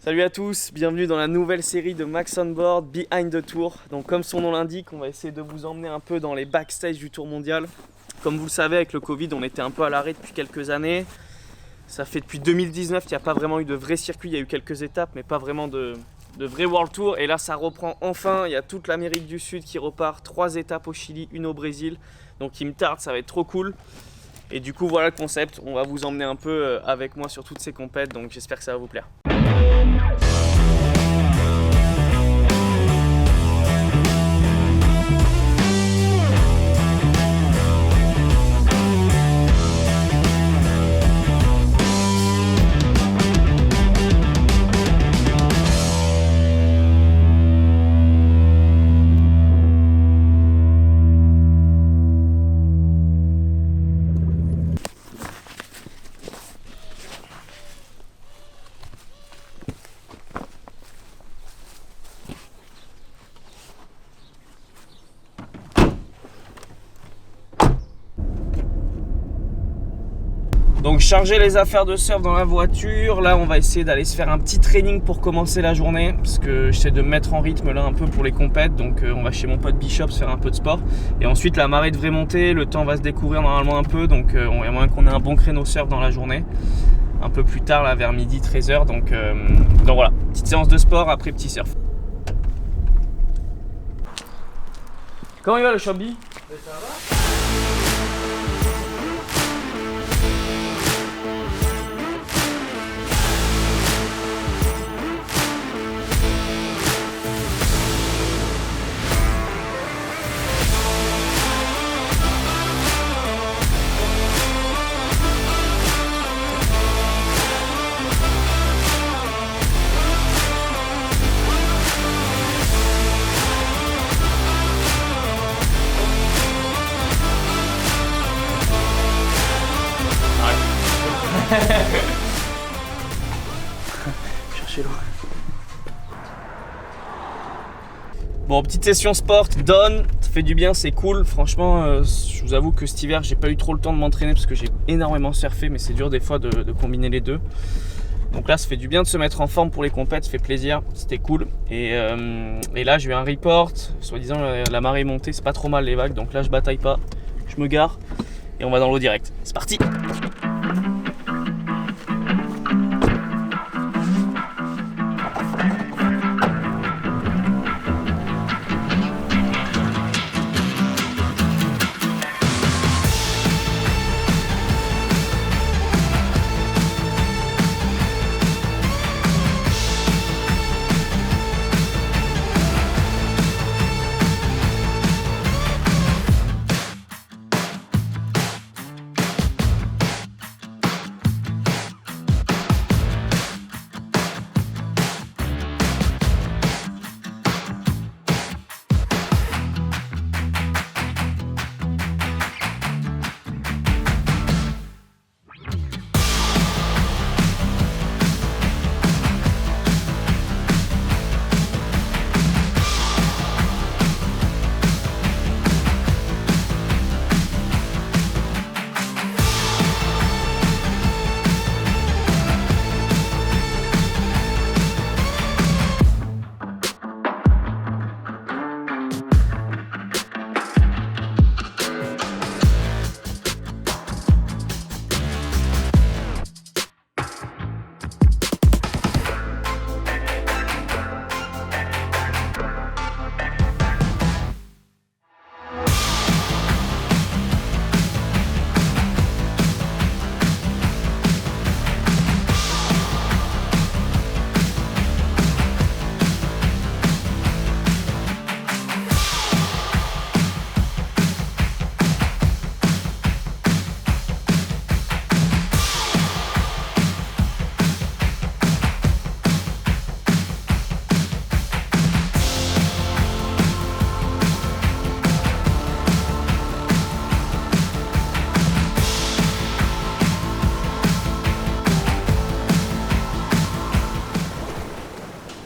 Salut à tous, bienvenue dans la nouvelle série de Max on Board Behind the Tour. Donc comme son nom l'indique, on va essayer de vous emmener un peu dans les backstage du Tour mondial. Comme vous le savez, avec le Covid, on était un peu à l'arrêt depuis quelques années. Ça fait depuis 2019 qu'il n'y a pas vraiment eu de vrai circuit, il y a eu quelques étapes, mais pas vraiment de vrai World Tour. Et là, ça reprend enfin, il y a toute l'Amérique du Sud qui repart, 3 étapes au Chili, une au Brésil. Donc il me tarde, ça va être trop cool. Et du coup, voilà le concept, on va vous emmener un peu avec moi sur toutes ces compètes, donc j'espère que ça va vous plaire. Donc charger les affaires de surf dans la voiture, là on va essayer d'aller se faire un petit training pour commencer la journée parce que j'essaie de me mettre en rythme là un peu pour les compètes, donc on va chez mon pote Bishop se faire un peu de sport et ensuite la marée devrait monter, le temps va se découvrir normalement un peu, donc il y a moyen qu'on ait un bon créneau surf dans la journée un peu plus tard là vers midi 13h, donc voilà, petite séance de sport après petit surf. Comment il va le Chubby? Ça va? Cherchez l'eau. Bon, petite session sport, done, ça fait du bien, c'est cool. Franchement, je vous avoue que cet hiver, j'ai pas eu trop le temps de m'entraîner parce que j'ai énormément surfé, mais c'est dur des fois de combiner les deux. Donc là, ça fait du bien de se mettre en forme pour les compètes, ça fait plaisir, c'était cool. Et là, j'ai eu un report, soi-disant la marée est montée, c'est pas trop mal les vagues, donc là, je bataille pas, je me gare et on va dans l'eau direct. C'est parti!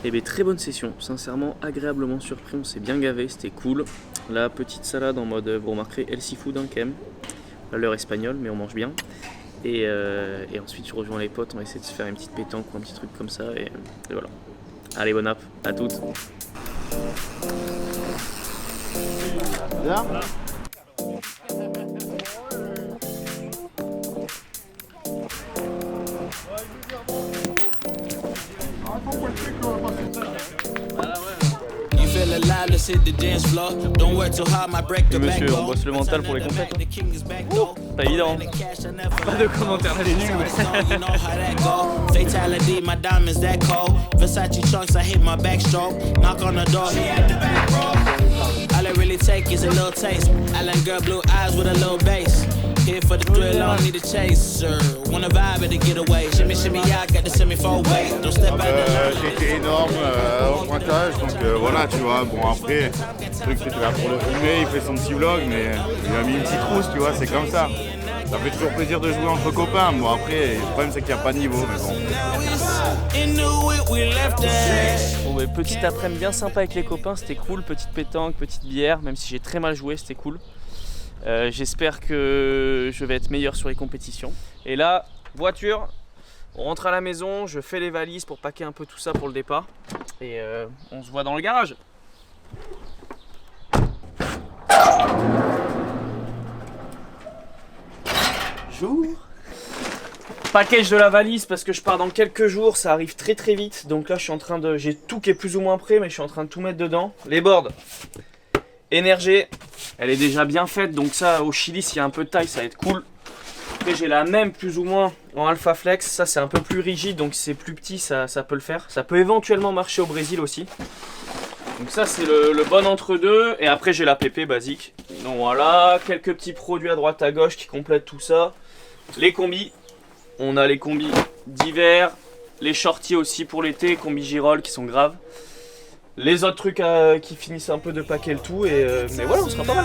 Et bien très bonne session, sincèrement agréablement surpris, on s'est bien gavé, c'était cool. La petite salade en mode, vous remarquerez, el seafood hein, quand même, à l'heure espagnole, mais on mange bien. Et ensuite tu rejoins les potes, on va essayer de se faire une petite pétanque ou un petit truc comme ça et voilà. Allez, bonne app, à toutes. Bien. Monsieur, on bosse le mental pour les compètes. Pas évident. Pas de commentaires là-dessus. Fatality, my diamonds that cold. Versace trunks, I hit my backstroke. Knock on the door. All I really take is a little taste. Island girl, blue eyes with a little bass. Here for the thrill, I don't need a chaser. Wanna vibe and to get away. Shimmy, shimmy, yeah, I got the semi-four way. Don't step out the J'étais énorme au pointage, donc voilà, tu vois. Bon, après, le truc c'était là pour le filmer, il fait son petit vlog, mais il a mis une petite rousse, tu vois, c'est comme ça. Ça fait toujours plaisir de jouer entre copains. Bon, après, le problème c'est qu'il n'y a pas de niveau, mais bon. Bon, ouais, petite après-midi bien sympa avec les copains, c'était cool. Petite pétanque, petite bière, même si j'ai très mal joué, c'était cool. J'espère que je vais être meilleur sur les compétitions. Et là, voiture, on rentre à la maison, je fais les valises pour packer un peu tout ça pour le départ. Et on se voit dans le garage. Bonjour. Package de la valise parce que je pars dans quelques jours, ça arrive très très vite. Donc là je suis en train de... J'ai tout qui est plus ou moins prêt, mais je suis en train de tout mettre dedans. Les boards. Énergie, elle est déjà bien faite, donc ça au Chili s'il y a un peu de taille ça va être cool. Après j'ai la même plus ou moins en Alpha Flex, ça c'est un peu plus rigide donc si c'est plus petit ça peut le faire. Ça peut éventuellement marcher au Brésil aussi. Donc ça c'est le bon entre deux et après j'ai la PP basique. Donc voilà, quelques petits produits à droite à gauche qui complètent tout ça. Les combis, on a les combis d'hiver, les shorties aussi pour l'été, combis girolles qui sont graves. Les autres trucs qui finissent un peu de paquer le tout et mais voilà on sera pas mal.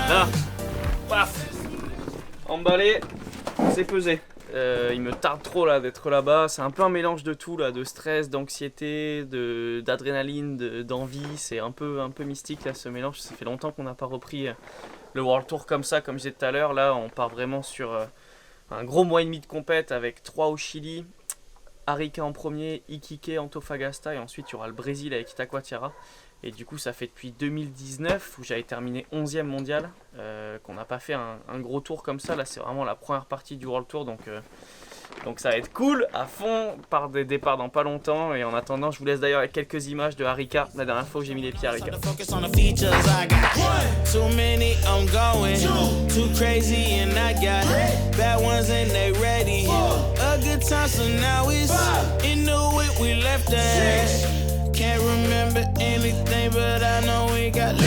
Là, paf, emballé, c'est pesé. Il me tarde trop là d'être là-bas, c'est un peu un mélange de tout là, de stress, d'anxiété, d'adrénaline, d'envie, c'est un peu mystique là ce mélange, ça fait longtemps qu'on n'a pas repris le World Tour comme ça, comme je disais tout à l'heure, là on part vraiment sur un gros mois et demi de compète avec 3 au Chili, Arica en premier, Iquique, Antofagasta et ensuite il y aura le Brésil avec Itacoatiara. Et du coup ça fait depuis 2019 où j'avais terminé 11e mondial qu'on n'a pas fait un gros tour comme ça. Là c'est vraiment la première partie du World Tour donc ça va être cool à fond, par des départs dans pas longtemps. Et en attendant je vous laisse d'ailleurs avec quelques images de Arica, la dernière fois que j'ai mis les pieds à Arica. Can't remember anything, but I know we got good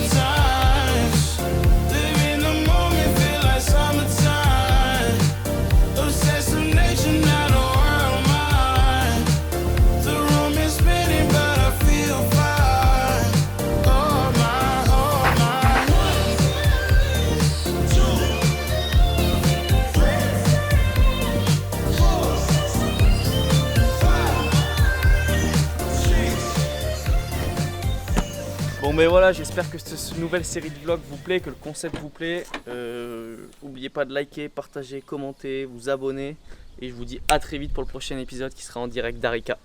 times. Live in the moment, feel like summertime. Assassination, not a world mine. The room is spinning, but I feel fine. Oh my, oh my. 1, 2, 3, 4, 5. Bon mais voilà, j'espère que cette nouvelle série de vlogs vous plaît, que le concept vous plaît. N'oubliez pas de liker, partager, commenter, vous abonner. Et je vous dis à très vite pour le prochain épisode qui sera en direct d'Arica.